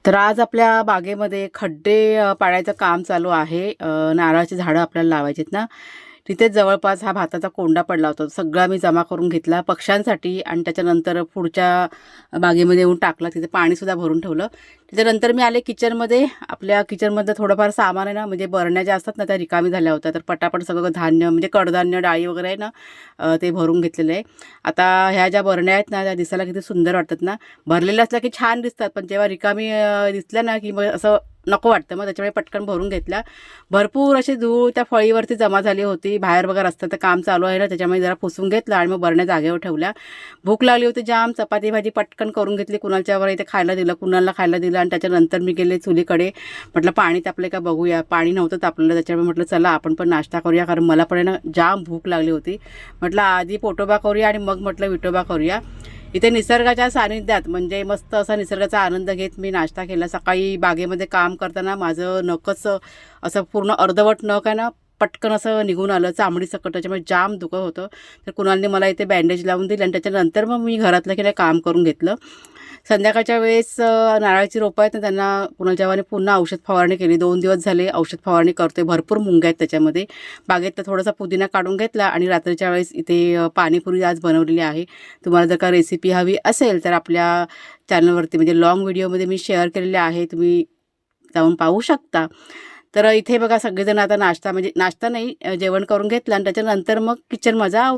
तर आज आपल्या बागेमध्ये खड्डे पाडायचं काम चालू आहे. नारळाची झाडं आपल्याला लावायची आहेत ना, तिथेच जवळपास हा भाताचा कोंडा पडला होता. सगळा मी जमा करून घेतला पक्ष्यांसाठी आणि त्याच्यानंतर पुढच्या बागेमध्ये येऊन टाकला. तिथे पाणीसुद्धा भरून ठेवलं. त्याच्यानंतर मी आले किचनमध्ये. आपल्या किचनमधलं थोडंफार सामान आहे ना, म्हणजे बरण्या ज्या असतात ना, त्या रिकामी झाल्या होत्या. तर पटापट सगळं धान्य म्हणजे कडधान्य, डाळी वगैरे आहे ना, ते भरून घेतलेलं आहे. आता ह्या ज्या बरण्या आहेत ना, त्या दिसायला किती सुंदर वाटतात ना. भरलेल्या असल्या की छान दिसतात, पण जेव्हा रिकामी दिसल्या ना की मग असं नको वाटतं. मग त्याच्यामुळे पटकन भरून घेतल्या. भरपूर अशी धूळ त्या फळीवरती जमा झाली होती. बाहेर बघा रस्त्याचं काम चालू आहे ना, त्याच्यामुळे जरा पुसून घेतलं आणि मग बरण्या जागेवर ठेवल्या. भूक लागली होती जाम. चपाती भाजी पटकन करून घेतली. कुणाच्यावर इथे खायला दिलं, कुणाला खायला दिलं आणि त्याच्यानंतर मी गेले चुलीकडे. म्हटलं पाणी तापले का बघूया. पाणी नव्हतं तापलेलं, त्याच्यामुळे म्हटलं चला आपण पण नाश्ता करूया, कारण मला पण आहे ना जाम भूक लागली होती. म्हटलं आधी पोटोबा करूया आणि मग म्हटलं विठोबा करूया. इथे निसर्गाच्या सानिध्यात म्हणजे मस्त असा निसर्गाचा आनंद घेत मी नाश्ता केला. सकाळी बागेमध्ये काम करताना माझं नखच असं पूर्ण अर्धवट नख आहे ना, पटकन असं निघून आलं चामडीसकट. त्याच्यामुळे जाम दुखत होतं. तर कुणालने मला इथे बँडेज लावून दिली आणि त्याच्यानंतर मग मी घरातलं की नाही काम करून घेतलं. संध्याकाळच्या वेळेस नारळाची रोपं आहेत ना, त्यांना कुणालच्या वाने पुन्हा औषध फवारणी केली. 2 दिवस झाले औषध फवारणी करतोय. भरपूर मुंग्या आहेत त्याच्यामध्ये. बागेतला थोडासा पुदिना काढून घेतला आणि रात्रीच्या वेळेस इथे पाणीपुरी आज बनवलेली आहे. तुम्हाला जर का रेसिपी हवी असेल तर आपल्या चॅनलवरती म्हणजे लाँग व्हिडिओमध्ये मी शेअर केलेले आहे. तुम्ही जाऊन पाहू शकता. तर इथे बघा सगळेजण आता नाश्ता म्हणजे नाश्ता नाही जेवण करून घेतलं आणि त्याच्यानंतर मग किचन माझा